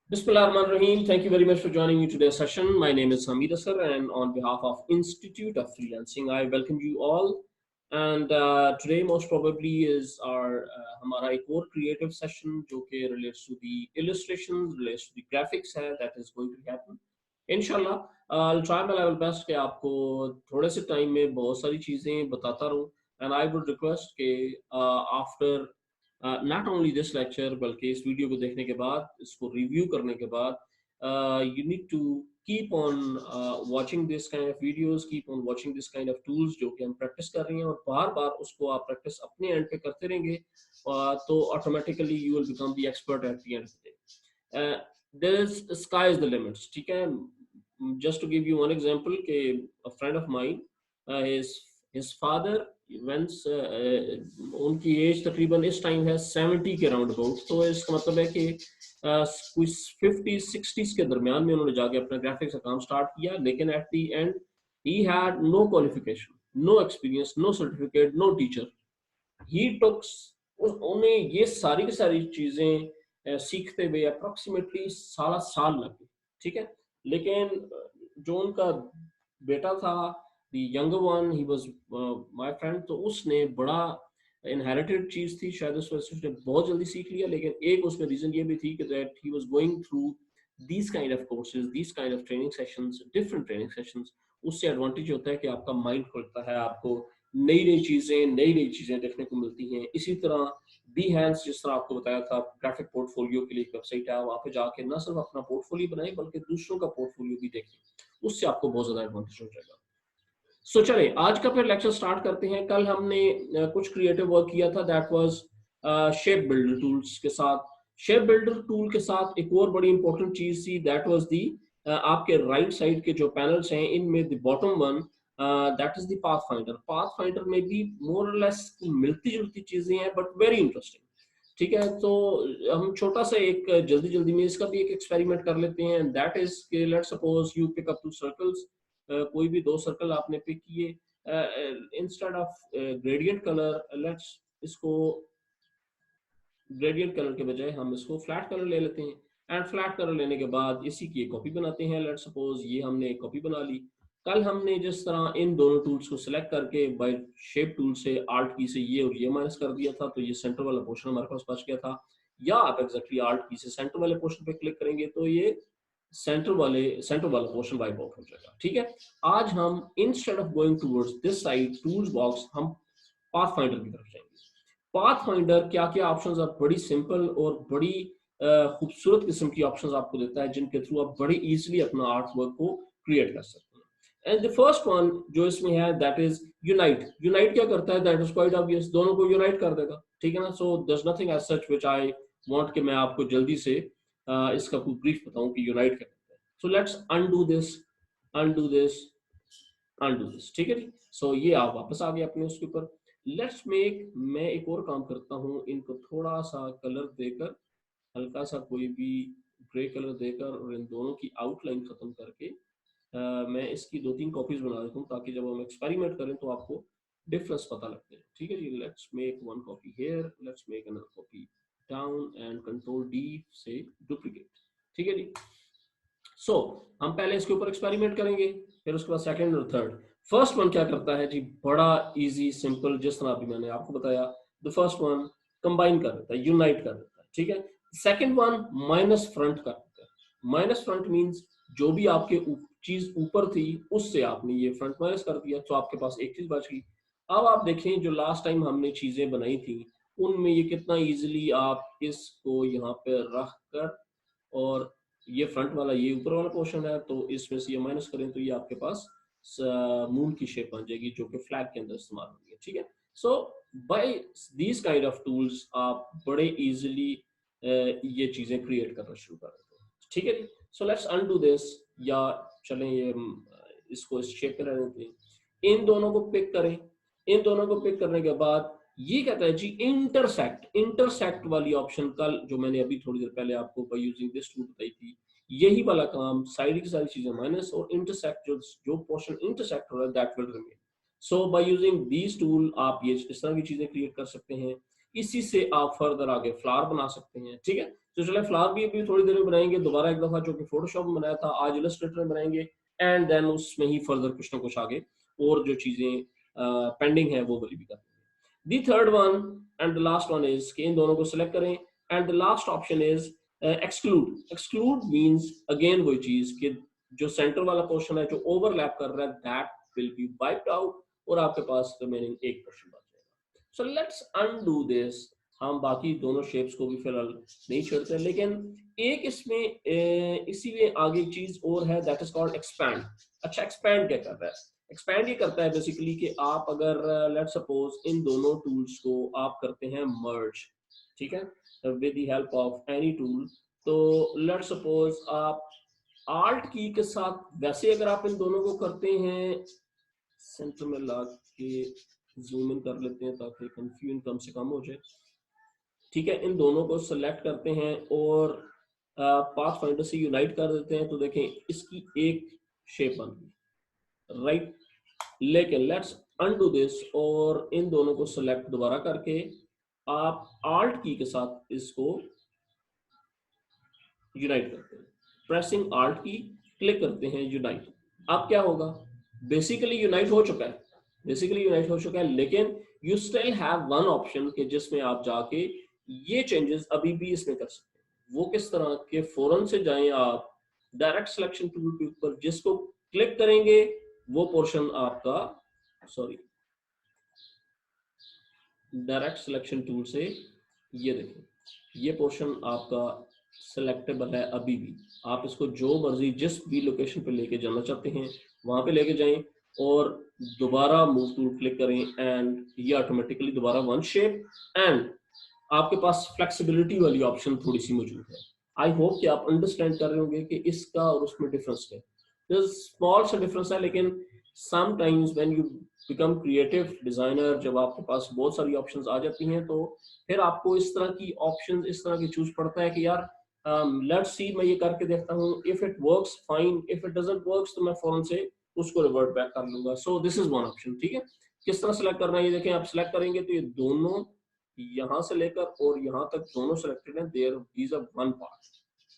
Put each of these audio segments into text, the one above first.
Bismillahirrahmanirrahim. Thank you very much for joining me today's session. My name is Hamid Asar, and on behalf of Institute of Freelancing, I welcome you all. And today, most probably, is our हमारा एक और creative session जो कि relates to the illustrations, relates to the graphics है that is going to happen. Inshallah, I'll try my level best कि आपको थोड़े से time में बहुत सारी चीजें बताता रहूं. And I would request कि after not only this lecture बल्कि इस वीडियो को देखने के बाद इसको रिव्यू करने के बाद you need to keep on watching this kind of videos, keep on watching this kind of tools जो कि हम प्रैक्टिस कर रहे हैं, और बार बार उसको आप प्रैक्टिस अपने एंड पे करते रहेंगे तो automatically you will become the expert at the end of the day. There is sky is the limits. ठीक है, just to give you one example कि a friend of mine, his father once उनकी age तकरीबन इस time है 70 के round about. तो इसका मतलब है कि कुछ 50-60s के दरमियान में उन्होंने जाके अपना ग्राफिक्स का काम स्टार्ट किया, लेकिन at the end he had no qualification, no experience, no certificate, no teacher. He tooks उन्हें ये सारी की सारी चीजें सीखते हुए अप्रोक्सीमेटली साल साल लगे. ठीक है, लेकिन जो उनका बेटा था, the younger one, he was my friend, तो उसने बड़ा इनहेरिटेड चीज थी, शायद उस वजह से उसने बहुत जल्दी सीख लिया. लेकिन एक उसमें रीजन ये भी थी कि that he was going through these kind of courses, these kind of training sessions, different training sessions. उससे एडवांटेज होता है कि आपका माइंड खुलता है, आपको नई नई चीजें देखने को मिलती हैं. इसी तरह Behance, जिस तरह आपको बताया था, ग्राफिक पोर्टफोलियो के लिए एक वेबसाइट है, वहां पे जाके न सिर्फ अपना पोर्टफोलियो बनाएं बल्कि दूसरों का पोर्टफोलियो भी देखें. उससे आपको बहुत ज्यादा एडवांटेज हो जाएगा. सो चले आज का फिर लेक्चर स्टार्ट करते हैं. कल हमने कुछ क्रिएटिव वर्क किया था, that was shape builder tools के साथ. शेप बिल्डर टूल के साथ एक और बड़ी इंपॉर्टेंट चीज थी, दैट वाज दी आपके राइट साइड के जो पैनल्स हैं, इनमें the bottom one, that is the path finder. Path finder में भी मोर और लेस मिलती जुलती चीजें हैं बट वेरी इंटरेस्टिंग. ठीक है, तो हम छोटा सा एक जल्दी जल्दी में इसका भी एक एक्सपेरिमेंट कर लेते हैं. दैट इज के let's suppose you pick up two circles. कोई भी दो सर्कल आपने पिक किए. Instead of gradient colour, let's इसको ग्रेडियंट कलर के बजाय हम इसको फ्लैट कलर ले लेते हैं. एंड फ्लैट कलर लेने के बाद इसी की एक कॉपी बनाते हैं. लेट्स सपोज ये हमने एक कॉपी बना ली. कल हमने जिस तरह इन दोनों टूल्स को सिलेक्ट करके बाय शेप टूल से आल्ट की से ये और ये माइनस कर दिया था, तो ये सेंटर वाला पोर्शन हमारे पास बच गया था. या आप एग्जैक्टली आल्ट की से सेंटर वाले पोर्शन पे क्लिक करेंगे तो ये सेंटर वाला पोर्शन वाइप आउट हो जाएगा. ठीक है, आज हम instead of going towards this side tools box, हम पाथ फाइंडर की तरफ जाएंगे. पाथ फाइंडर क्या क्या ऑप्शंस, आप बड़ी सिंपल और बड़ी खूबसूरत किस्म की ऑप्शंस आपको देता है, जिनके थ्रू आप बड़ी इजीली अपना आर्ट वर्क को क्रिएट कर सकते हैं. एंड द फर्स्ट वन जो इसमें है, दैट इज यूनाइट. यूनाइट क्या करता है, दैट इज क्वाइट ऑब्वियस, दोनों को यूनाइट कर देगा. ठीक है ना. So there is nothing as such which I want कि मैं आपको जल्दी से इसका कोई ब्रीफ बताऊं कि यूनाइट क्या करता है. So let's undo this, undo this, undo this. ठीक है जी. सो ये आप वापस आ गए अपने उसके ऊपर. लेट्स मेक, मैं एक और काम करता हूँ, इनको थोड़ा सा कलर देकर, हल्का सा कोई भी ग्रे कलर देकर, और इन दोनों की आउटलाइन खत्म करके मैं इसकी 2-3 कॉपीज बना देता हूँ, ताकि जब हम एक्सपेरिमेंट करें तो आपको डिफरेंस पता लगते हैं. ठीक है जी. Let's make one copy here, let's make another copy down and control D से डुप्लीकेट. ठीक है जी. सो हम पहले इसके ऊपर एक्सपेरिमेंट करेंगे, फिर उसके बाद सेकंड और थर्ड. फर्स्ट वन क्या करता है जी, बड़ा इजी सिंपल, जिस तरह अभी मैंने आपको बताया. द फर्स्ट वन कंबाइन कर देता है, यूनाइट कर देता है. ठीक है. सेकंड वन माइनस फ्रंट कर देता है. माइनस फ्रंट मींस जो भी आपके चीज ऊपर थी उससे आपने ये फ्रंट माइनस कर दिया, तो आपके पास एक चीज बच गई. अब आप देखें जो लास्ट टाइम हमने चीजें बनाई थी उनमें ये कितना इजीली आप इसको यहाँ पे रख कर, और ये फ्रंट वाला ये ऊपर वाला पोर्शन है, तो इसमें से ये माइनस करें तो ये आपके पास मून की शेप बन जाएगी, जो कि फ्लैग के अंदर इस्तेमाल होगी. ठीक है. So by these kind of tools आप बड़े इजीली ये चीजें क्रिएट करना शुरू कर देते हैं. ठीक है जी. सो लेट्स अनडू दिस, या चलें ये इसको इस शेप पे रहने देते हैं. इन दोनों को पिक करें. इन दोनों को पिक करने के बाद ये कहता है जी इंटरसेक्ट. इंटरसेक्ट वाली ऑप्शन कल जो मैंने अभी थोड़ी देर पहले आपको बाय यूजिंग दिस टूल बताई थी, यही वाला काम, साइड की सारी चीजें माइनस और इंटरसेक्ट, जो पोर्शन इंटरसेक्ट हो रहा है that will remain. So by using these tool आप ये इस तरह की चीजें क्रिएट कर सकते हैं. इसी से आप फर्दर आगे फ्लावर बना सकते हैं. ठीक है. तो चलो फ्लावर भी अभी थोड़ी देर में बनाएंगे दोबारा एक दफा, जो कि फोटोशॉप में बनाया था, आज इलस्ट्रेटर में बनाएंगे, एंड देन उसमें ही फर्दर कुछ ना कुछ आगे और जो चीजें पेंडिंग है वो भी करेंगे। दी third one and the last one is कि इन दोनों को सिलेक्ट करें, and the last option is exclude. Exclude means again वही चीज कि जो सेंटर वाला पोर्शन है जो ओवरलैप कर रहा है, that will be wiped out और आपके पास रिमेनिंग एक पोर्शन बच जाएगा। So let's undo this. हम बाकी दोनों शेप्स को भी फिलहाल नहीं छेड़ते, लेकिन एक इसमें इसी में आगे चीज और है, दैट इज कॉल्ड एक्सपैंड। अच्छा, एक्सपैंड क्या कर रहा है? एक्सपैंड ये करता है बेसिकली कि आप अगर लेट्स सपोज इन दोनों टूल्स को आप करते हैं मर्ज, ठीक है, with the help of any tool, तो लेट्स सपोज आप आल्ट की के साथ, वैसे अगर आप इन दोनों को करते हैं, सेंटर में ला के जूम इन कर लेते हैं ताकि कंफ्यूजन कम से कम हो जाए, ठीक है, इन दोनों को सेलेक्ट करते हैं और पाथ फाइंडर से यूनाइट कर देते हैं, तो देखें इसकी एक शेप बन गई, राइट। लेकिन लेट्स अनडू दिस और इन दोनों को सेलेक्ट दोबारा करके आप आल्ट की के साथ इसको यूनाइट करते हैं, प्रेसिंग आल्ट की, क्लिक करते हैं यूनाइट। अब क्या होगा? बेसिकली यूनाइट हो चुका है, बेसिकली यूनाइट हो चुका है, लेकिन you still have one option कि जिसमें आप जाके ये चेंजेस अभी भी इसमें कर सकते हैं। वो किस तरह के? फौरन से जाएं आप डायरेक्ट सिलेक्शन टूल के ऊपर, जिसको क्लिक करेंगे वो पोर्शन आपका, सॉरी, डायरेक्ट सिलेक्शन टूल से ये देखें, ये पोर्शन आपका सिलेक्टेबल है अभी भी। आप इसको जो मर्जी जिस भी लोकेशन पे लेके जाना चाहते हैं वहां पे लेके जाएं और दोबारा मूव टूल क्लिक करें एंड ये ऑटोमेटिकली दोबारा वन शेप, एंड आपके पास फ्लेक्सिबिलिटी वाली ऑप्शन थोड़ी सी मौजूद है। आई होप कि आप अंडरस्टैंड कर रहे होंगे कि इसका और उसमें डिफरेंस क्या है। स्मॉल सा डिफरेंस है, लेकिन sometimes when you become creative designer, जब आपके पास बहुत सारी ऑप्शंस आ जाती हैं तो फिर आपको इस तरह की ऑप्शंस इस तरह की चूज पड़ता है कि यार लेट्स सी, मैं ये करके देखता हूँ, if it works fine, if it doesn't works तो मैं फौरन से उसको रिवर्ट बैक कर लूंगा। So this is one option, ठीक है। किस तरह सेलेक्ट करना है ये देखें, आप सेलेक्ट करेंगे तो ये दोनों यहां से लेकर और यहां तक दोनों सिलेक्टेड हैं, there these are one part,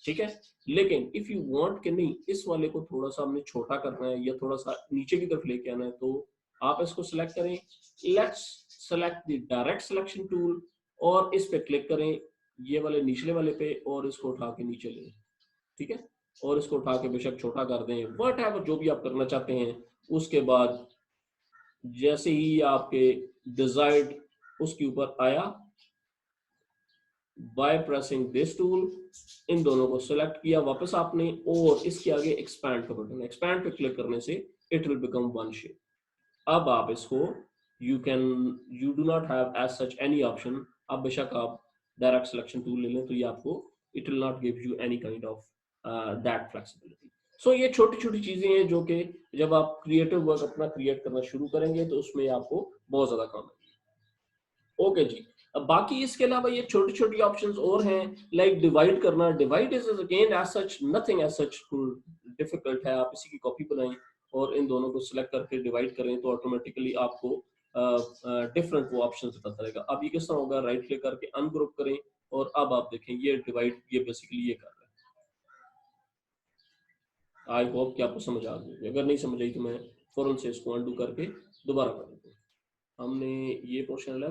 ठीक है। लेकिन इफ यू वांट कि नहीं इस वाले को थोड़ा सा हमने छोटा करना है या थोड़ा सा नीचे की तरफ लेके आना है, तो आप इसको सिलेक्ट करें, let's select the direct selection tool और इस पे क्लिक करें, ये वाले निचले वाले पे, और इसको उठा के नीचे लें, ठीक है, और इसको उठा के बेशक छोटा कर दें, वट एवर जो भी आप करना चाहते हैं। उसके बाद जैसे ही आपके डिजायर्ड उसके ऊपर आया, बाय प्रेसिंग दिस टूल, इन दोनों को सिलेक्ट किया वापस आपने, और इसके आगे एक्सपैंड का बटन, एक्सपैंड पे क्लिक करने से it will become one shape. अब आप इसको you do not have as such any option. अब बेशक आप डायरेक्ट सिलेक्शन टूल ले लें तो ये आपको it will not give you any kind of that flexibility. So ये छोटी छोटी चीजें हैं जो कि जब आप क्रिएटिव वर्क अपना क्रिएट करना शुरू करेंगे तो उसमें आपको बहुत ज्यादा काम आएगी। ओके जी। अब बाकी इसके अलावा ये छोटी छोटी ऑप्शंस और हैं, लाइक डिवाइड करना। Divide is again as such nothing as such difficult है। आप इसी की कॉपी बनाएं और इन दोनों को सिलेक्ट करके डिवाइड करें तो ऑटोमेटिकली आपको डिफरेंट वो ऑप्शन बताता रहेगा। अब ये किस तरह होगा? राइट क्लिक करके अनग्रुप करें और अब आप देखें ये डिवाइड, ये बेसिकली ये कर रहा है। आई होप कि आपको समझ आ गई। अगर नहीं समझ आई तो मैं फौरन से इसको अनडू करके दोबारा कर देता हूँ। हमने ये पोर्शन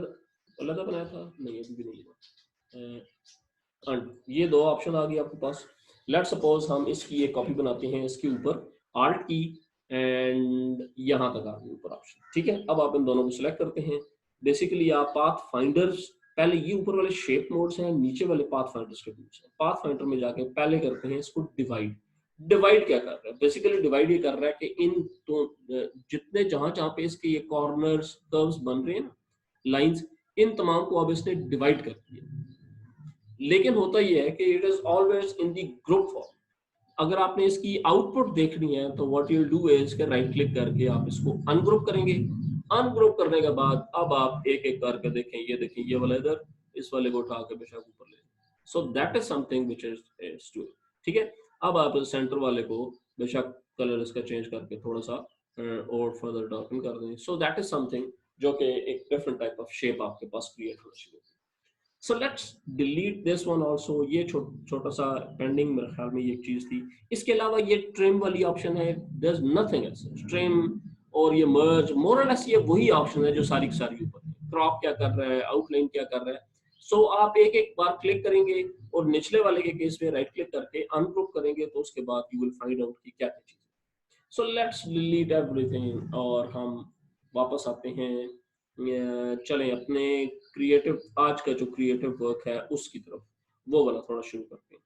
अलग बनाया था, नहीं अभी भी नहीं है। एंड ये दो ऑप्शन आ गई आपके पास। लेट सपोज हम इसकी एक कॉपी बनाते हैं, इसके ऊपर आल्ट की एंड यहां तक आ गई ऊपर ऑप्शन, ठीक है। अब आप इन दोनों को सिलेक्ट करते हैं। बेसिकली आप पाथ फाइंडर्स, पहले ये ऊपर वाले शेप मोड्स हैं, नीचे वाले पाथ फाइंडर्स के टूल्स हैं। पाथ फाइंडर में जाके पहले करते हैं इसको डिवाइड। डिवाइड क्या कर रहा है? बेसिकली डिवाइड ये कर रहा है कि इन तो जितने जहां जहां पे इसके ये कॉर्नर्स कर्व्स बन रहे हैं ना, लाइंस, इन तमाम को अब इसने डिवाइड कर दिया। लेकिन होता यह है कि it is always in the group form. अगर आपने इसकी आउटपुट देखनी है तो व्हाट यू डू इज के राइट क्लिक करके आप इसको अनग्रुप करेंगे। अनग्रुप करने के बाद अब आप एक एक करके देखें, ये देखें ये वाला इधर, इस वाले को उठा के बेशक ऊपर ले। So that is something which is too, ठीक है। अब आप सेंटर वाले को बेशक कलर इसका चेंज करके थोड़ा सा और फर्दर डार्कन कर दें। सो दैट इज समथिंग जो कि एक डिफरेंट टाइप ऑफ शेप आपके पास क्रिएट होना शुरू होगी। So let's delete this one also. ये छोटा सा पेंडिंग मेरे ख्याल में ये एक चीज थी। इसके अलावा ये ट्रिम वाली ऑप्शन है, there is nothing else. Trim और ये मर्ज मोर और लेस ये वही ऑप्शन है जो सारी की सारी ऊपर है। क्रॉप क्या कर रहा है, आउटलाइन क्या कर रहा है। सो आप एक एक बार क्लिक करेंगे और निचले वाले के केस में राइट क्लिक करके अनग्रुप करेंगे तो उसके बाद यू विल फाइंड आउट कि क्या क्या चीज। सो लेट्स डिलीट एवरीथिंग और हम वापस आते हैं। चलें अपने क्रिएटिव, आज का जो क्रिएटिव वर्क है उसकी तरफ, वो वाला थोड़ा शुरू करते हैं।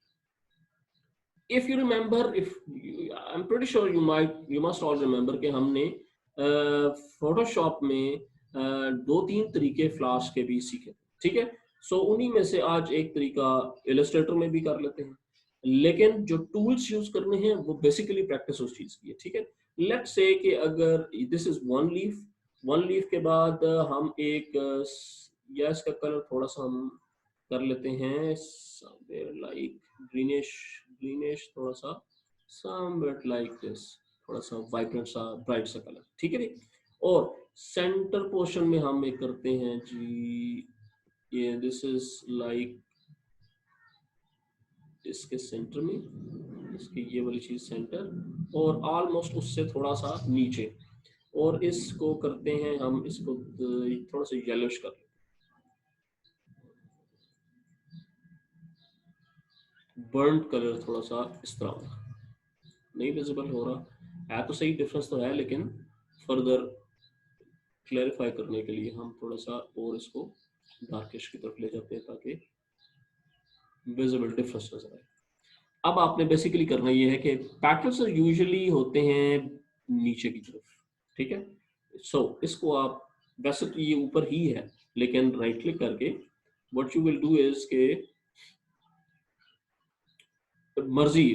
If you remember, if I am pretty sure you must all remember कि हमने फोटोशॉप में दो तीन तरीके फ्लाश के भी सीखे, ठीक है। सो उन्हीं में से आज एक तरीका इलस्ट्रेटर में भी कर लेते हैं, लेकिन जो टूल्स यूज करने हैं वो बेसिकली प्रैक्टिस उस चीज की है, ठीक है। लेट्स से कि अगर दिस इज वन लीफ के बाद हम एक या इसका कलर थोड़ा सा हम कर लेते हैं लाइक ग्रीनिश, ग्रीनिश थोड़ा सा somewhat like this, थोड़ा सा वाइब्रेंट सा ब्राइट सा कलर, ठीक है जी। और सेंटर पोर्शन में हम एक करते हैं जी, ये दिस इज लाइक इसके सेंटर में, इसकी ये वाली चीज सेंटर और ऑलमोस्ट उससे थोड़ा सा नीचे। और इसको करते हैं हम, इसको थोड़ा सा येलोइश कर लेते हैं, बर्न कलर थोड़ा सा इस तरह नहीं विजिबल हो रहा है तो सही, डिफरेंस तो है, लेकिन फर्दर क्लैरिफाई करने के लिए हम थोड़ा सा और इसको डार्किश की तरफ ले जाते हैं ताकि विजिबल डिफरेंस नजर आए। अब आपने बेसिकली करना ये है कि पैटर्न्स यूजुअली होते हैं नीचे की तरफ, ठीक है। सो इसको आप, वैसे तो ये ऊपर ही है, लेकिन राइट क्लिक करके what you will do is के मर्जी,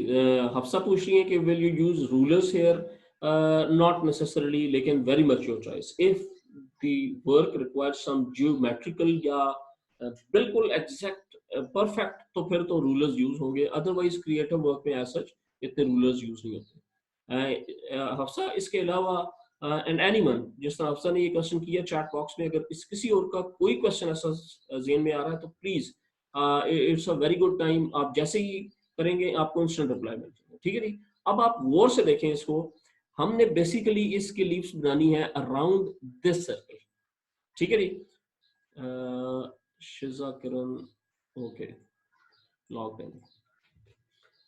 हफ्सा पूछ रही है कि will you use rulers here, not necessarily, लेकिन very much your choice. If the work requires some geometrical या बिल्कुल एग्जैक्ट परफेक्ट तो फिर तो रूलर्स यूज होंगे, अदरवाइज क्रिएटिव वर्क में एज सच इतने रूलर्स यूज नहीं होते। हफ्सा इसके अलावा एंड एनीवन, जिस तरह हफ्सा ने ये क्वेश्चन किया चैट बॉक्स में, अगर इस किसी और का कोई क्वेश्चन ऐसा ज़हन में आ रहा है तो please it's a very good time, आप जैसे ही करेंगे आपको इंस्टेंट रिप्लाई मिल जाएगा, ठीक है जी। अब आप गौर से देखें इसको, हमने बेसिकली इसकी लीव्स बनानी है अराउंड दिस सर्कल, ठीक है जी। शिजा किरण, ओके, लॉग इन,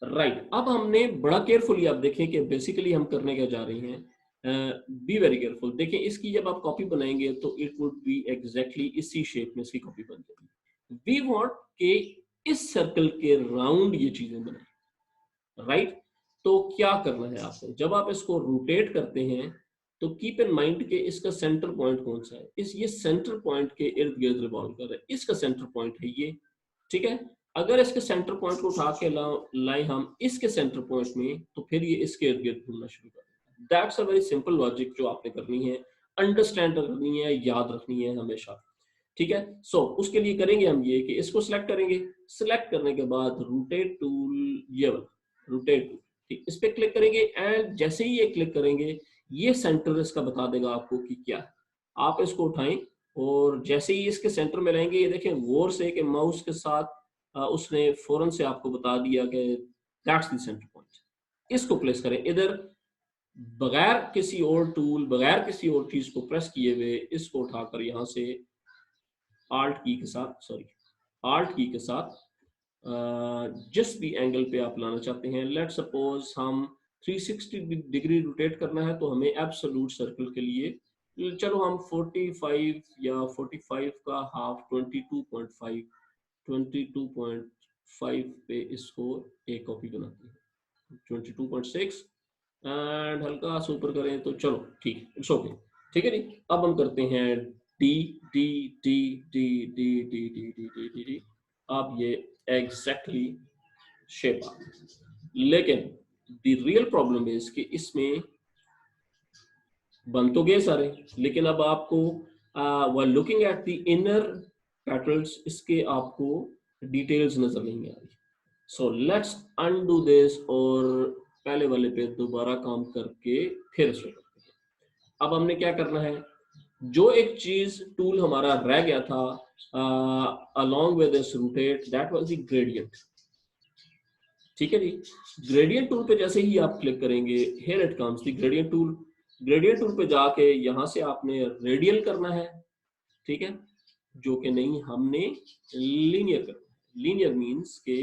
राइट। अब हमने बड़ा केयरफुली, आप देखें कि बेसिकली हम करने क्या जा रहे हैं, बी वेरी केयरफुल। देखिए इसकी जब आप कॉपी बनाएंगे तो इट वुड बी एग्जैक्टली इसी शेप में इसकी कॉपी बन जाएगी। वी वांट के इस सर्कल के राउंड ये चीजें बने, राइट। तो क्या करना है आपको, जब आप इसको रोटेट करते हैं तो कीप इन माइंड कि इसका सेंटर पॉइंट कौन सा है, इस ये सेंटर पॉइंट के इर्द गिर्द रिवॉल्व कर रहा है, इसका सेंटर पॉइंट है ये, ठीक है। अगर इसके सेंटर पॉइंट को उठा के लाए हम इसके सेंटर पॉइंट में तो फिर ये इसके इर्द गिर्द घूमना शुरू कर देगा। That's a very simple logic जो आपने करनी है, अंडरस्टैंड करनी है, याद रखनी है हमेशा, ठीक है। सो उसके लिए करेंगे हम ये कि इसको सिलेक्ट करेंगे, सिलेक्ट करने के बाद रोटेट टूल, ये वाला रोटेट टूल, ठीक, इस पे क्लिक करेंगे एंड जैसे ही ये क्लिक करेंगे ये सेंटर इसका बता देगा आपको कि क्या है। आप इसको उठाएं और जैसे ही इसके सेंटर में रहेंगे, ये देखें गौर से कि माउस के साथ उसने फौरन से आपको बता दिया कि दैट्स द सेंटर पॉइंट। इसको प्लेस करें इधर, बगैर किसी और टूल, बगैर किसी और चीज को प्रेस किए हुए इसको उठाकर यहाँ से आल्ट की के साथ, सॉरी आल्ट की के साथ जिस भी एंगल पे आप लाना चाहते हैं, लेट सपोज हम 360 डिग्री रोटेट करना है तो हमें एब्सोल्यूट सर्कल के लिए चलो हम 45 या 45 का हाफ 22.5, 22.5 पे इसको एक कॉपी बनाते हैं, 22.6 एंड हल्का सा ऊपर करें तो चलो ठीक, इट्स ओके, ठीक है जी। अब हम करते हैं D D D D D D D D D D D, अब ये एग्जैक्टली शेप आ, लेकिन द रियल प्रॉब्लम इज कि इसमें बन तो गए सारे, लेकिन अब आपको while looking at the inner patterns इसके आपको डिटेल्स नजर नहीं आ रही। सो लेट्स अनडू दिस और पहले वाले पे दोबारा काम करके फिर इसको करते हैं। अब हमने क्या करना है, जो एक चीज टूल हमारा रह गया था along with this rotate, that was the gradient. ठीक है जी, ग्रेडियंट टूल पे जैसे ही आप क्लिक करेंगे, here it comes the gradient tool. Gradient tool पे जाके यहां से आपने रेडियल करना है, ठीक है, जो कि नहीं, हमने लीनियर करना है. लीनियर मींस के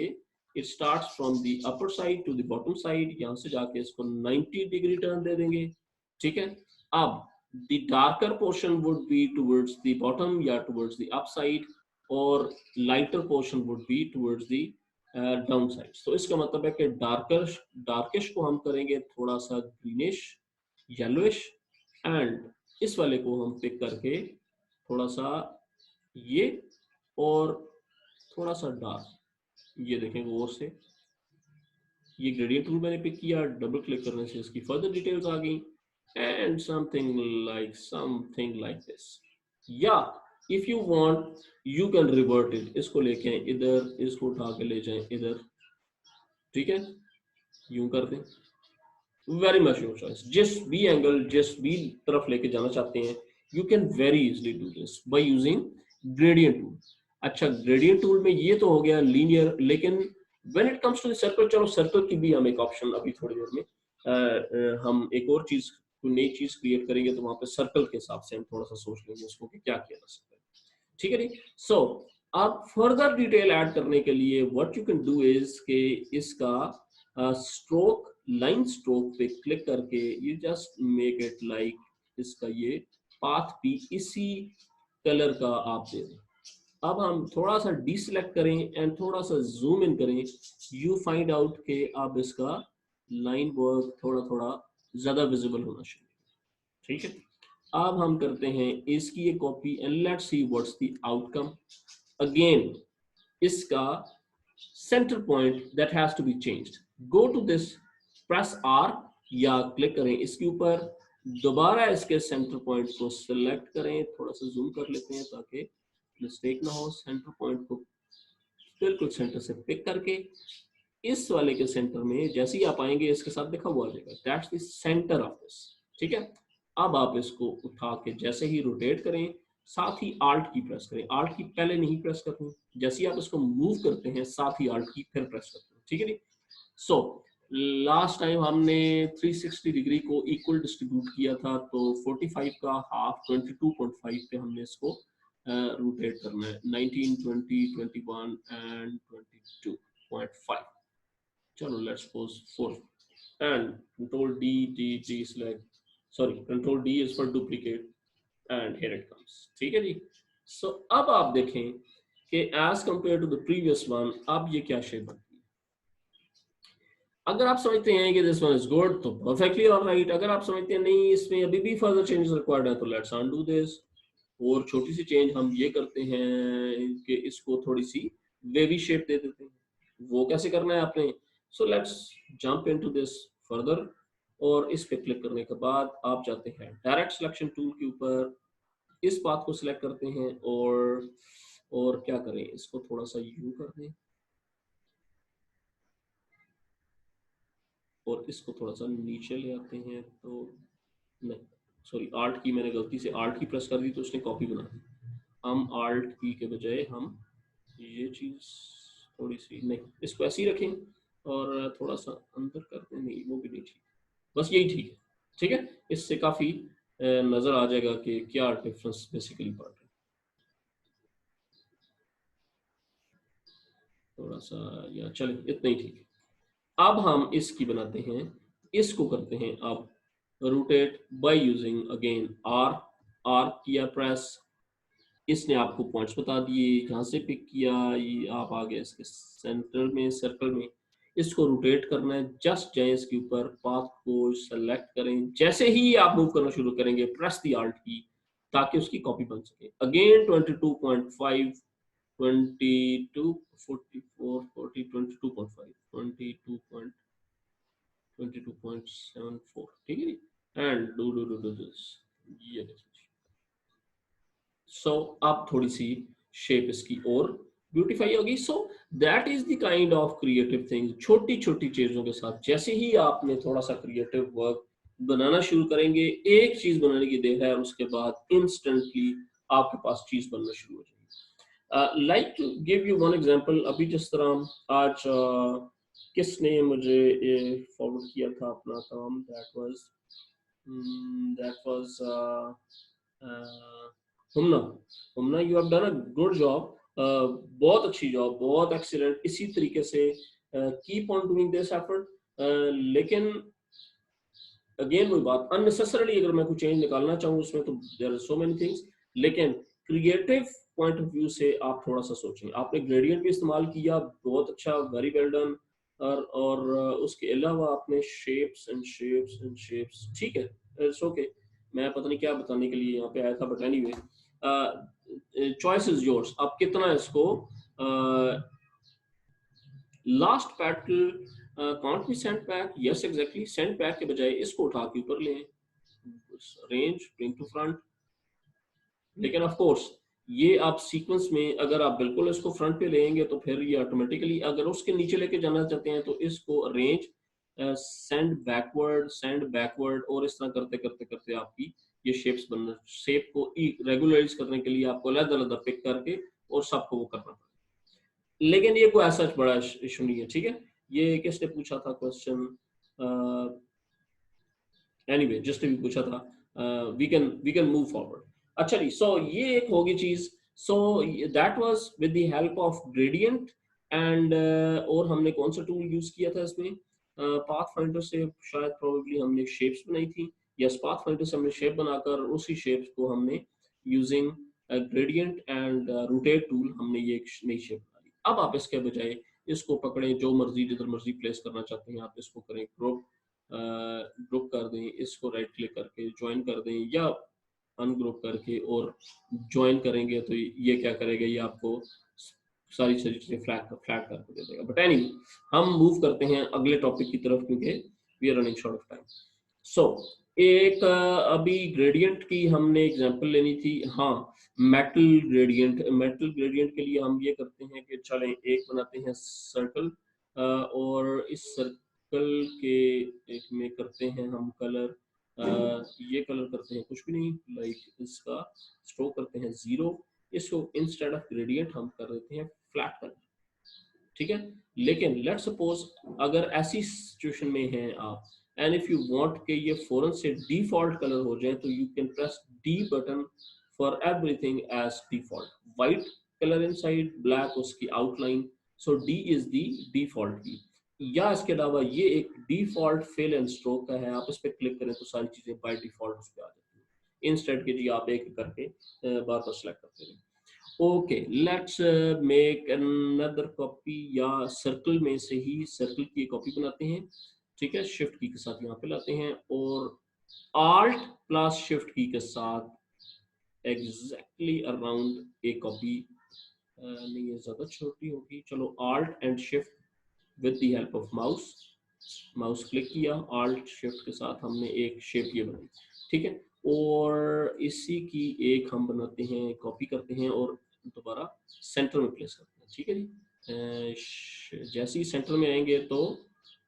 it starts from the upper side to the bottom side, यहां से जाके इसको 90 डिग्री टर्न दे देंगे. ठीक है, अब the darker portion would be towards the bottom या टुवर्ड्स द अप साइड, और lighter portion would be towards the down side. तो इसका मतलब है कि डार्किश को हम करेंगे थोड़ा सा ग्रीनिश, येलोइश, एंड इस वाले को हम पिक करके थोड़ा सा ये, और थोड़ा सा डार्क, ये देखें गौर से, ये ग्रेडियंट टूल मैंने पिक किया, डबल क्लिक करने से इसकी फर्दर डिटेल्स आ गई, एंड समथिंग लाइक दिस. या if you want you can revert it, इसको लेके आए इधर, इसको उठा के ले जाएं इधर. ठीक है, यूं कर दें, वेरी मच योर चॉइस. जिस भी एंगल, जिस भी तरफ लेके जाना चाहते हैं, you can very easily do this by using gradient tool. अच्छा, ग्रेडियंट टूल में ये तो हो गया लीनियर, लेकिन when it comes to the circle, चलो सर्कल की भी हम एक ऑप्शन अभी थोड़ी देर में हम एक और चीज, कोई नई चीज क्रिएट करेंगे, तो वहां पे सर्कल के हिसाब से हम थोड़ा सा सोच लेंगे उसको कि क्या किया जा सकता है. ठीक है जी. सो आप फर्दर डिटेल ऐड करने के लिए what you can do is के इसका स्ट्रोक, लाइन स्ट्रोक पे क्लिक करके you just make it like, इसका ये पाथ भी इसी कलर का आप दे दें. अब हम थोड़ा सा डीसेलेक्ट करें एंड थोड़ा सा जूम इन करें, यू फाइंड आउट के अब इसका लाइन वर्क थोड़ा थोड़ा ज्यादा विजिबल होना शुरू. ठीक है, अब हम करते हैं इसकी ये copy and let's see what's the outcome. Again इसका center point that has to be changed. Go to this, press R या क्लिक करें इसके ऊपर, दोबारा इसके सेंटर पॉइंट को सिलेक्ट करें, थोड़ा सा जूम कर लेते हैं ताकि मिस्टेक ना हो. सेंटर पॉइंट को बिल्कुल सेंटर से पिक करके इस वाले के सेंटर में जैसे ही आप आएंगे, इसके साथ लिखा हुआ आ जाएगा that's the centre of this. ठीक है, अब आप इसको उठा के जैसे ही रोटेट करें, साथ ही आल्ट की प्रेस करें. आल्ट की पहले नहीं प्रेस करनी, जैसे ही आप इसको मूव करते हैं साथ ही आल्ट की फिर प्रेस करते हैं. ठीक है जी. सो लास्ट टाइम हमने 360 डिग्री को इक्वल डिस्ट्रीब्यूट किया था, तो 45 का हाफ 22.5 पे हमने इसको रोटेट करना है. 19, 20, 21 एंड 22.5. चलो let's suppose 4 and control D select, sorry, control D is for duplicate and here it comes. ठीक है जी. सो अब आप देखें कि as compare to the previous one, अब ये क्या शेप बनती है. अगर आप समझते हैं कि दिस वन इज गुड तो परफेक्टली ऑलराइट. अगर आप समझते हैं नहीं, इसमें अभी भी फर्दर चेंजेस रिक्वायर्ड है, तो लेट्स अनडू दिस. और छोटी सी चेंज हम ये करते हैं कि इसको थोड़ी सी वेवी शेप दे देते हैं. वो कैसे करना है आपने, so let's jump into this further, और इस पे क्लिक करने के बाद आप जाते हैं डायरेक्ट सिलेक्शन टूल के ऊपर, इस पाथ को सिलेक्ट करते हैं, और क्या करें, इसको थोड़ा सा यू कर दें, और इसको थोड़ा सा नीचे ले आते हैं. तो नहीं, सॉरी, आल्ट की मैंने गलती से आल्ट की प्रेस कर दी तो उसने कॉपी बना दी. हम आल्ट की के बजाय हम ये चीज थोड़ी सी, नहीं, इसको ऐसे ही रखें और थोड़ा सा अंदर कर दें. नहीं, वो भी नहीं ठीक, बस यही ठीक है. ठीक है, इससे काफी नजर आ जाएगा कि क्या डिफरेंस बेसिकली पड़ रहा है. थोड़ा सा, या चले इतना ही ठीक है. अब हम इसकी बनाते हैं, इसको करते हैं अब rotate by using again R. R किया प्रेस, इसने आपको पॉइंट्स बता दिए, जहां से पिक किया ये आप आ गए इसके सेंटर में, सर्कल में. इसको रोटेट करना है, जस्ट जाए इसके ऊपर, पाथ को सेलेक्ट करें, जैसे ही आप मूव करना शुरू करेंगे प्रेस दी आल्ट की ताकि उसकी कॉपी बन सके. अगेन 22.5, 22, 44, 40, 22.5, 22.74. ठीक है, एंड डू दिस. ये देखिए, सो अब थोड़ी सी शेप इसकी और ब्यूटीफाई होगी. सो that is the kind of creative thing. छोटी छोटी चीजों के साथ जैसे ही आपने थोड़ा सा क्रिएटिव वर्क बनाना शुरू करेंगे, एक चीज बनाने की देर है और उसके बाद इंस्टेंटली आपके पास चीज बनना शुरू हो जाएगी। Like to give you one example, अभी जिस तरह आज किसने मुझे फॉरवर्ड किया था अपना काम, that was Humna. Humna, you have done a good job, बहुत अच्छी जॉब, बहुत एक्सीलेंट। इसी तरीके से keep on doing this effort. लेकिन अगेन वही बात, अननेसेसरली अगर मैं कुछ चेंज निकालना चाहूँ उसमें तो there are so many things, लेकिन क्रिएटिव पॉइंट ऑफ व्यू से आप थोड़ा सा सोचें। आपने ग्रेडियंट भी इस्तेमाल किया, बहुत अच्छा, वेरी वेल डन। और उसके अलावा आपने shapes and shapes and shapes, ठीक है, इट्स ओके। मैं पता नहीं क्या बताने के लिए यहाँ पे आया था, but anyway choice is yours. आप कितना इसको last petal can't be sent back, yes exactly, Saint back के बजाय इसको उठा के ऊपर लें, रेंज ब्रिंग टू फ्रंट। लेकिन ऑफ कोर्स ये आप सीक्वेंस में अगर आप बिल्कुल इसको फ्रंट पे लेंगे तो फिर ये ऑटोमेटिकली, अगर उसके नीचे लेके जाना चाहते हैं तो इसको रेंज सेंड बैकवर्ड, और इस तरह करते करते करते आपकी ये शेप्स बनना, शेप को रेगुलराइज करने के लिए आपको अलग अलग पिक करके और सबको वो करना पड़ेगा। लेकिन ये कोई ऐसा बड़ा इशू नहीं है, ठीक है। ये किसने पूछा था क्वेश्चन, एनीवे जस्ट भी पूछा था, वी कैन मूव फॉरवर्ड। अच्छा जी, सो ये एक होगी चीज। So that was with the help of gradient and, और हमने कौन सा टूल यूज किया था इसमें, पाथ फाइंडर से शायद प्रोबेबली हमने शेप्स बनाई थी, यस, पाथ फाइंडर से हमने शेप बनाकर उसी शेप्स को हमने using gradient and rotate tool हमने ये एक नई शेप बना ली। अब आप इसके बजाय इसको पकड़े, जो मर्जी जिधर मर्जी प्लेस करना चाहते हैं आप इसको करें, ग्रुप कर दें, इसको राइट क्लिक करके ज्वाइन कर दें या अनग्रुप करके और ज्वाइन करेंगे तो ये क्या करेगा, ये आपको सारी चीजें फ्लैट फ्लैट करके दे देगा। बट एनी, हम मूव करते हैं अगले टॉपिक की तरफ क्योंकि we are running short of time. So एक अभी ग्रेडियंट की हमने एग्जांपल लेनी थी। हाँ, मेटल ग्रेडियंट, मेटल ग्रेडियंट के लिए हम ये करते हैं कि चलें एक बनाते हैं सर्कल, और इस सर्कल के एक में करते हैं हम कलर, ये कलर करते हैं कुछ भी नहीं, लाइक इसका स्ट्रोक करते हैं 0, इसको इंस्टेड ऑफ ग्रेडियंट हम कर देते हैं फ्लैट कलर, ठीक है। लेकिन लेट्स सपोज अगर ऐसी सिचुएशन में हैं आप, एंड इफ यू वांट कि ये फौरन से डिफॉल्ट कलर हो जाए, तो you can press D button for everything as default, white colour inside, black उसकी outline, so D is the default की। या इसके अलावा ये एक डिफॉल्ट फिल एंड स्ट्रोक का है, आप इस पर क्लिक करें तो सारी चीजें बाय डिफॉल्ट उस पर आ जाती है, इंस्टेंट के जी आप एक करके बार बार सेलेक्ट करते हैं। Okay, let's make another copy, या सर्कल में से ही सर्कल की कॉपी बनाते हैं, ठीक है। शिफ्ट की के साथ यहाँ पे लाते हैं और आल्ट प्लस शिफ्ट की के साथ एग्जैक्टली अराउंड एक कॉपी, नहीं ये ज्यादा छोटी होगी, चलो alt and shift with the help of mouse, mouse click किया, आल्ट शिफ्ट के साथ हमने एक शेप ये बनाई, ठीक है। और इसी की एक हम बनाते हैं, कॉपी करते हैं और दोबारा सेंटर में प्लेस करते हैं, ठीक है जी। जैसे ही सेंटर में आएंगे तो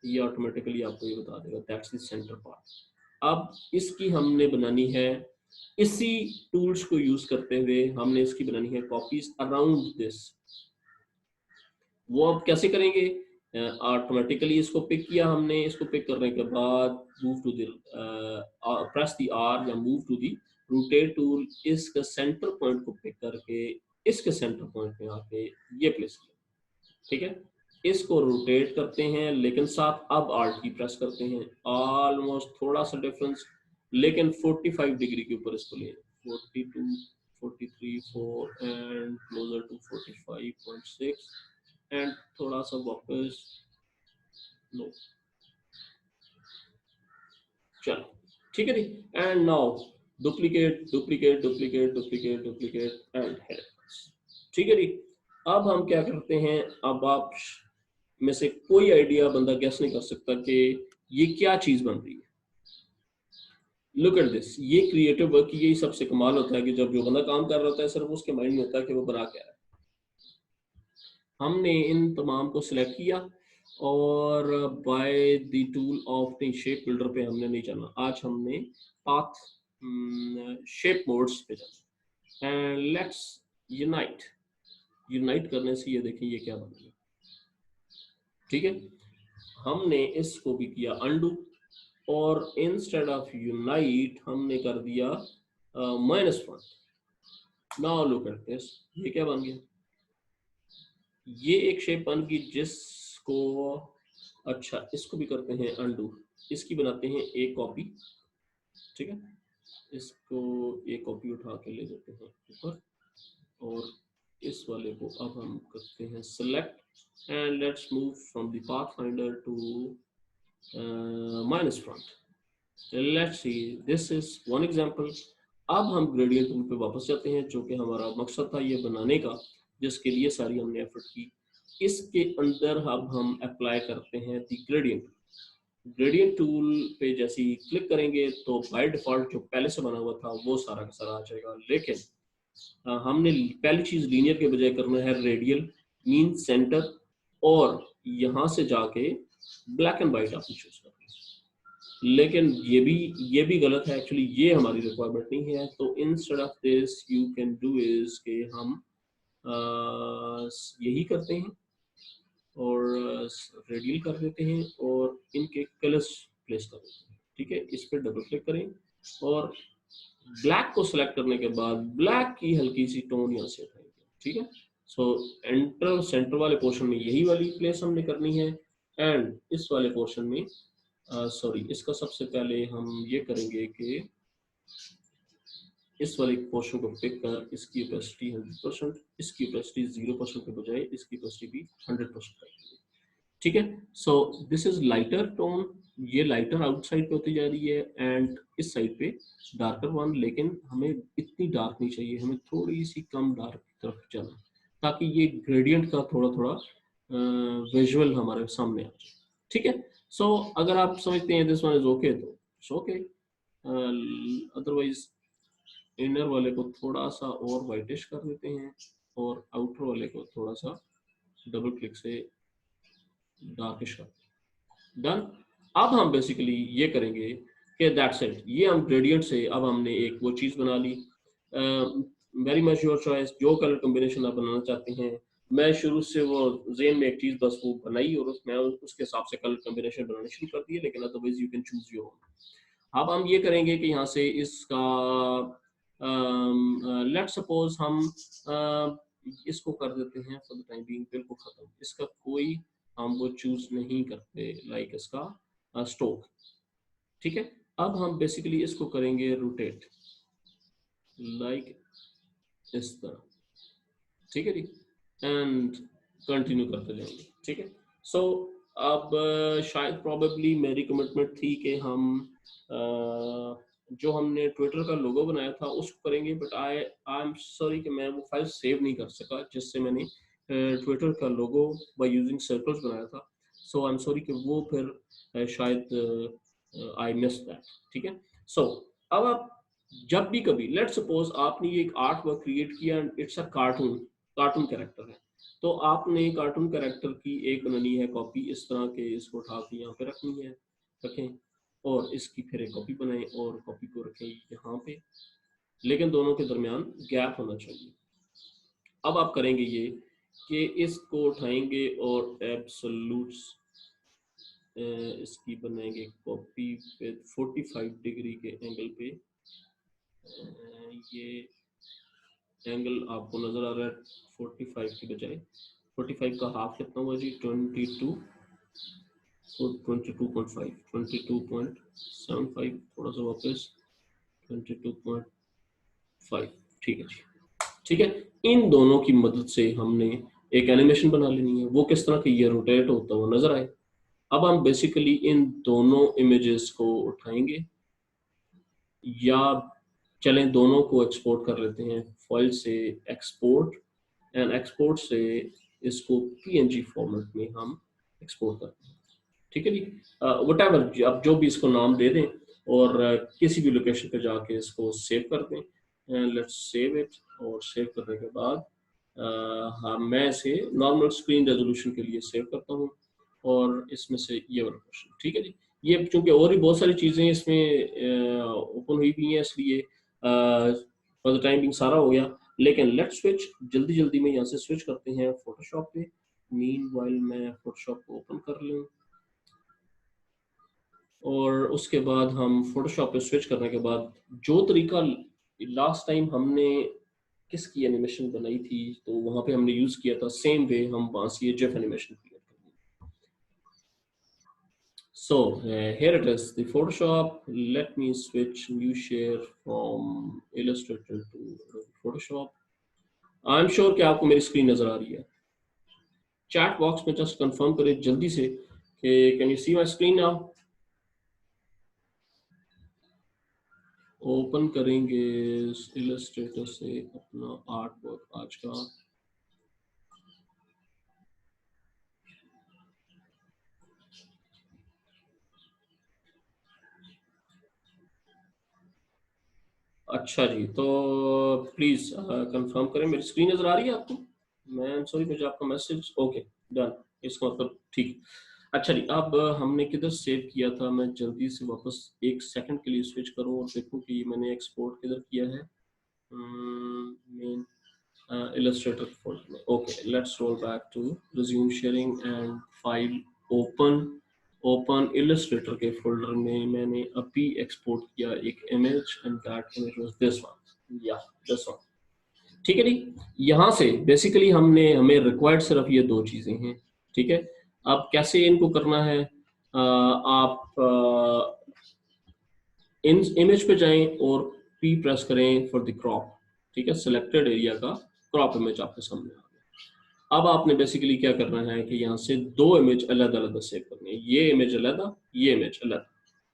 ये ऑटोमेटिकली आपको ये बता देगा दैट्स द सेंटर पार्ट। अब इसकी हमने बनानी है, इसी टूल्स को यूज करते हुए हमने इसकी बनानी है कॉपीज अराउंड दिस। वो अब कैसे करेंगे, ऑटोमेटिकली इसको पिक किया हमने, इसको पिक करने के बाद move to the press the R या move to the rotate tool, इसका सेंटर पॉइंट को पिक करके इसके सेंटर पॉइंट में आके ये प्लेस किया, ठीक है। इसको रोटेट करते हैं लेकिन साथ अब आल्ट की प्रेस करते हैं, ऑलमोस्ट थोड़ा सा डिफरेंस, लेकिन 45 डिग्री के ऊपर इसको ले, 42 43 4 एंड क्लोजर टू 45.6 एंड थोड़ा सा वापस, नो, चलो ठीक है जी। And now duplicate duplicate duplicate duplicate duplicate and head, ठीक है जी। अब हम क्या करते हैं, अब आप में से कोई आइडिया बंदा गैस नहीं कर सकता कि ये क्या चीज बन रही है। लुक एट दिस, ये क्रिएटिव वर्क की यही सबसे कमाल होता है कि जब जो बंदा काम कर रहा होता है सिर्फ उसके माइंड में होता है कि वो बना क्या है। हमने इन तमाम को सिलेक्ट किया और by the tool of the shape builder पे हमने नहीं चलना, आज हमने पाथ शेप मोड्स पे चलना। एंड लेट्स यूनाइट, यूनाइट करने से ये देखिए ये क्या बनेगा, ठीक है। हमने इसको भी किया अनडू, और इंस्टेड ऑफ यूनाइट हमने कर दिया -1। नाउ लुक एट दिस, ये क्या बन गया, ये एक शेप बन गई जिसको, अच्छा इसको भी करते हैं अनडू, इसकी बनाते हैं एक कॉपी, ठीक है। इसको एक कॉपी उठा के ले जाते हैं ऊपर, और इस वाले को अब हम करते हैं select, and let's move from the path finder to minus front. Let's see, this is one example. अब हम ग्रेडियंट टूल पे वापस जाते हैं, जो कि हमारा मकसद था ये बनाने का, जिसके लिए सारी हमने एफर्ट की। इसके अंदर अब हम अप्लाई करते हैं द ग्रेडियंट। ग्रेडियंट टूल पे जैसे ही क्लिक करेंगे तो बाय डिफॉल्ट जो पहले से बना हुआ था वो सारा का सारा आ जाएगा, लेकिन हमने पहली चीज लीनियर के बजाय करना है रेडियल, मीन सेंटर, और यहाँ से जाके ब्लैक एंड व्हाइट आपने चूज करना है। लेकिन ये भी गलत है एक्चुअली, ये हमारी रिक्वायरमेंट नहीं है। तो instead of this you can do is के हम यही करते हैं और रेडियल कर देते हैं और इनके कलर्स प्लेस कर देते हैं, ठीक है। इस पर डबल क्लिक करें और ब्लैक को सिलेक्ट करने के बाद ब्लैक की हल्की सी टोन यहाँ से उठाएंगे, ठीक है। सो एंटर सेंटर वाले पोर्शन में यही वाली प्लेस हमने करनी है, एंड इस वाले पोर्शन में सॉरी इसका सबसे पहले हम ये करेंगे कि इस वाले पोर्शन को पिक कर इसकी ओपेसिटी 100%, इसकी ओपेसिटी 0% के बजाय इसकी ओपेसिटी भी 100% करेंगे, ठीक है। So this is lighter tone, ये लाइटर आउटसाइड पे होती जा रही है एंड इस साइड पे डार्कर वन, लेकिन हमें इतनी डार्क नहीं चाहिए, हमें थोड़ी सी कम डार्क की तरफ जाना, ताकि ये ग्रेडियंट का थोड़ा थोड़ा विजुअल हमारे सामने आ जाए, ठीक है। सो अगर आप समझते हैं दिस वन इज ओके तो इट्स ओके, अदरवाइज इनर वाले को थोड़ा सा और वाइटिश कर देते हैं और आउटर वाले को थोड़ा सा डबल क्लिक से डार्किश कर, डन। अब हम बेसिकली ये करेंगे कि दैट्स इट, ये हम ग्रेडियंट से अब हमने एक वो चीज बना ली। वेरी मच योर चॉइस, जो कलर कॉम्बिनेशन आप बनाना चाहते हैं। मैं शुरू से वो जेन में एक चीज बस वो बनाई और उसमें उसके हिसाब से कलर कॉम्बिनेशन बनानी शुरू कर दिए, लेकिन otherwise you can choose your own. अब हम ये करेंगे कि यहाँ से इसका लेट्स सपोज हम इसको कर देते हैं फॉर द टाइम बीइंग बिल्कुल खत्म, इसका कोई हम वो चूज नहीं करते, लाइक इसका स्ट्रोक, ठीक है। अब हम बेसिकली इसको करेंगे रोटेट लाइक इस तरह, ठीक है जी, एंड कंटिन्यू करते जाएंगे, ठीक है। सो अब शायद प्रोबेबली मेरी कमिटमेंट थी कि हम जो हमने ट्विटर का लोगो बनाया था उसको करेंगे, बट आई एम सॉरी कि मैं वो फाइल सेव नहीं कर सका जिससे मैंने ट्विटर का लोगो बाय यूजिंग सर्कल्स बनाया था। सो आई एम सॉरी कि वो फिर शायद आई मिस दैट, ठीक है। सो अब आप जब भी कभी लेट्स सपोज आपने ये एक आर्ट वर्क क्रिएट किया, it's a cartoon, cartoon character है, तो आपने कार्टून कैरेक्टर की एक बनानी है कॉपी इस तरह के, इसको उठा के यहाँ पे रखनी है, रखें, और इसकी फिर एक कॉपी बनाएं और कॉपी को रखें यहाँ पे, लेकिन दोनों के दरमियान गैप होना चाहिए। अब आप करेंगे ये कि इसको उठाएंगे और एब्सोल्यूट्स इसकी बनाएंगे कॉपी पे 45 डिग्री के एंगल पे, ये एंगल आपको नजर आ रहा है 45 की बजाय 45 का हाफ कितना हुआ जी 22, 22.5, 22.75, थोड़ा सा वापस 22.5, ठीक है जी, ठीक है। इन दोनों की मदद से हमने एक एनिमेशन बना लेनी है, वो किस तरह की ये रोटेट होता हुआ नजर आए। अब हम बेसिकली इन दोनों इमेजेस को उठाएंगे, या चलें दोनों को एक्सपोर्ट कर लेते हैं, फाइल से एक्सपोर्ट, एंड एक्सपोर्ट से इसको पीएनजी फॉर्मेट में हम एक्सपोर्ट करते हैं, ठीक है जी। व्हाटएवर अब जो भी इसको नाम दे दें और किसी भी लोकेशन पे जाके इसको सेव कर दें। लेट्स सेव इट, और सेव करने के बाद हाँ मैं इसे नॉर्मल स्क्रीन रेजोल्यूशन के लिए सेव करता हूँ, और इसमें से ये वाला क्वेश्चन, ठीक है जी। ये चूंकि और भी बहुत सारी चीजें इसमें ओपन हुई भी हैं, इसलिए फॉर द टाइम बिंग सारा हो गया। लेकिन लेट्स स्विच, जल्दी जल्दी में यहाँ से स्विच करते हैं फोटोशॉप पे। मीनवाइल मैं फोटोशॉप को ओपन कर लूँ, और उसके बाद हम फोटोशॉप पे स्विच करने के बाद जो तरीका लास्ट टाइम हमने किसकी एनिमेशन बनाई थी तो वहां पे हमने यूज किया था, सेम वे हम वहां से ये जिफ एनिमेशन क्रिएट करेंगे। So here it is, the Photoshop. Let me switch new share from Illustrator to Photoshop. I'm sure कि आपको मेरी स्क्रीन नजर आ रही है। चैट बॉक्स में जस्ट कंफर्म करें जल्दी से कि can you see my screen now. Open करेंगे इलस्ट्रेटर से अपना आर्ट वर्क आज का। अच्छा जी, तो प्लीज कंफर्म करें मेरी स्क्रीन नजर आ रही है आपको। मैं सॉरी, मुझे आपका मैसेज ओके डन, इसका मतलब ठीक। अच्छा जी, अब हमने किधर सेव किया था, मैं जल्दी से वापस एक सेकंड के लिए स्विच करूं और देखूं कि मैंने एक्सपोर्ट किधर किया है। मेन इलस्ट्रेटर फोल्डर में। Okay, let's roll back to resume sharing and file open. Open Illustrator के फोल्डर में मैंने अभी एक्सपोर्ट किया एक image and that image was this one, या दिस वन, ठीक है जी। यहाँ से बेसिकली हमें रिक्वायर्ड सिर्फ ये दो चीजें हैं, ठीक है। अब कैसे इनको करना है, आप इन इमेज पे जाएं और पी प्रेस करें फॉर द क्रॉप, ठीक है। सिलेक्टेड एरिया का क्रॉप इमेज आपके सामने आ गया। अब आपने बेसिकली क्या करना है कि यहाँ से दो इमेज अलग अलग सेव करनी है, ये इमेज अलग, ये इमेज अलग,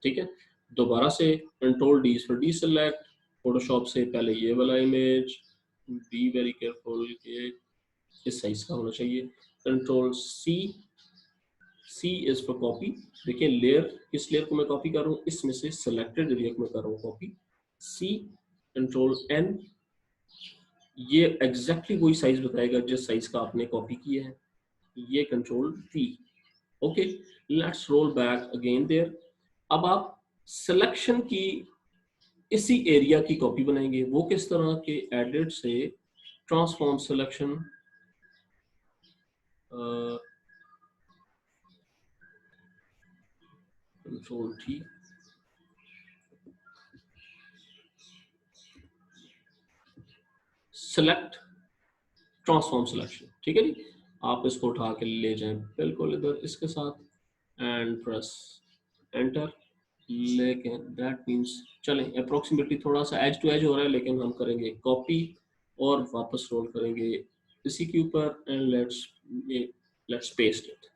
ठीक है। दोबारा से control D for D select, Photoshop से पहले ये वाला इमेज, बी वेरी केयरफुल के इस साइज का होना चाहिए। Control C, C is for copy. देखिए लेयर, किस लेयर को मैं कॉपी कर रहा हूँ, इसमें से सिलेक्टेड एरिया को मैं कर रहा हूँ कॉपी। सी, कंट्रोल एन, ये एग्जैक्टली वही साइज बताएगा जिस साइज का आपने कॉपी किया है। ये control V. Okay, let's roll back again there. अब आप सिलेक्शन की इसी एरिया की कॉपी बनाएंगे, वो किस तरह के, एडिट से transform selection, control T, select transform selection, ठीक है जी। आप इसको उठा के ले जाएं बिल्कुल इधर इसके साथ एंड प्रेस एंटर। लेकिन दैट मींस चलें अप्रोक्सीमेटली थोड़ा सा एज टू एज हो रहा है, लेकिन हम करेंगे कॉपी और वापस रोल करेंगे इसी के ऊपर एंड लेट्स पेस्ट इट,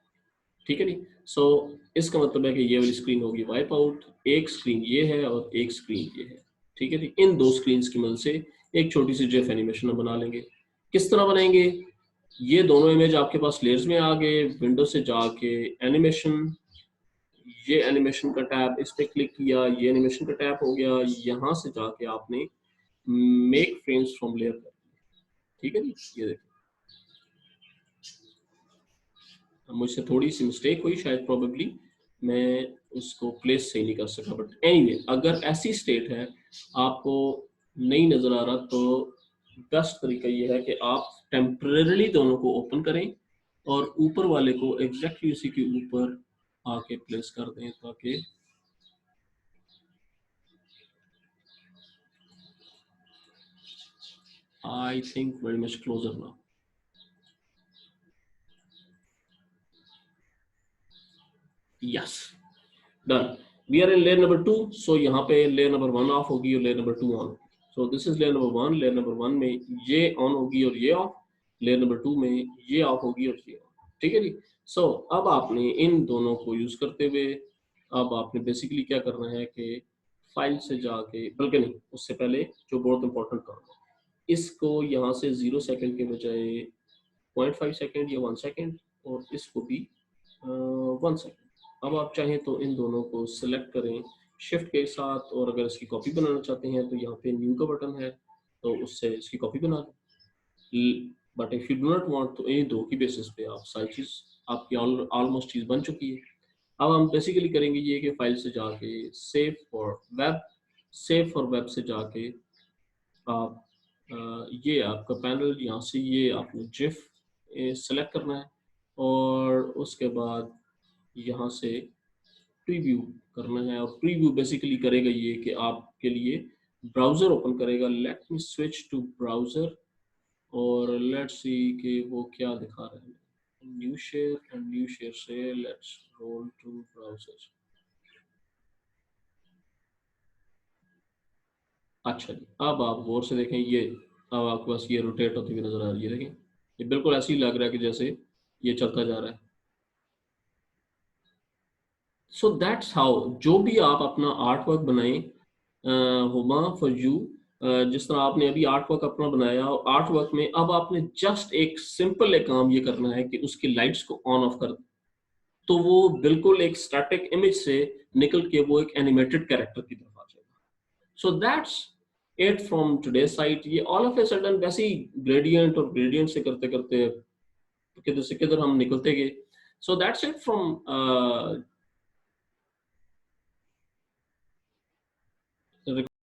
ठीक है जी। सो इसका मतलब है कि ये वाली स्क्रीन होगी वाइप आउट, एक स्क्रीन ये है और एक स्क्रीन ये है, ठीक है जी। इन दो स्क्रीन की मदद से एक छोटी सी जेफ एनिमेशन हम बना लेंगे। किस तरह बनाएंगे, ये दोनों इमेज आपके पास लेयर्स में आ गए, विंडो से जाके एनिमेशन, ये एनिमेशन का टैब, इस पे क्लिक किया, ये एनिमेशन का टैब हो गया। यहाँ से जाके आपने मेक फ्रेम्स फ्रॉम लेयर कर, ठीक है जी। ये देखिए मुझसे थोड़ी सी मिस्टेक हुई शायद, प्रोबेबली मैं उसको प्लेस सही नहीं कर सका, बट एनीवे अगर ऐसी स्टेट है आपको नहीं नजर आ रहा तो बेस्ट तरीका ये है कि आप टेम्परेली दोनों को ओपन करें और ऊपर वाले को एग्जैक्टली उसी के ऊपर आके प्लेस कर दें ताकि I think very much closer now. Yes, done. We are in layer number 2, सो यहाँ पे लेयर नंबर 1 ऑफ होगी और लेयर नंबर 2 ऑन होगी। So this is layer number 1, layer number 1 में ये ऑन होगी और ये ऑफ, लेयर नंबर 2 में ये ऑफ होगी और ये ऑफ, ठीक है जी। सो अब आपने इन दोनों को यूज करते हुए अब आपने बेसिकली क्या करना है कि फाइल से जाके, बल्कि नहीं उससे पहले जो बहुत इंपॉर्टेंट काम है, इसको यहाँ से 0 सेकंड के बजाय 0.5 सेकंड या 1 सेकंड, और इसको भी 1 सेकंड। अब आप चाहें तो इन दोनों को सिलेक्ट करें शिफ्ट के साथ, और अगर इसकी कॉपी बनाना चाहते हैं तो यहाँ पे न्यू का बटन है तो उससे इसकी कॉपी बना लें। But if you do not want तो इन दो की बेसिस पे आप सारी चीज आपकी ऑलमोस्ट चीज़ बन चुकी है। अब हम बेसिकली करेंगे ये कि फाइल से जाके सेव फॉर वेब से जाके आप ये आपका पैनल, यहाँ से ये आपने जिफ सेलेक्ट करना है और उसके बाद यहाँ से प्रीव्यू करना है। और प्रीव्यू बेसिकली करेगा ये कि आपके लिए ब्राउज़र ओपन करेगा। Let me switch to browser और लेट्स सी कि वो क्या दिखा रहा है। न्यू शेयर से लेट्स रोल टू ब्राउज़र। अच्छा जी, अब आप गौर से देखें, ये अब आपके पास ये रोटेट होती हुई नजर आ रही है। देखें, ये बिल्कुल ऐसे ही लग रहा है कि जैसे ये चलता जा रहा है। सो दैट्स हाउ, जो भी आप अपना आर्ट वर्क बनाएं, हुमा फॉर यू, जिस तरह आपने अभी आर्ट वर्क अपना बनाया, और आर्ट वर्क में अब आपने जस्ट एक सिंपल एक काम ये करना है कि उसकी लाइट्स को ऑन ऑफ कर, तो वो बिल्कुल एक स्टैटिक इमेज से निकल के वो एक एनिमेटेड कैरेक्टर की तरफ आ जाएगा। So that's it from today site. ये ऑल ऑफ ए सडन वैसे ही ग्रेडियंट और ग्रेडियंट से करते करते किधर से किधर हम निकलते गए। So that's it from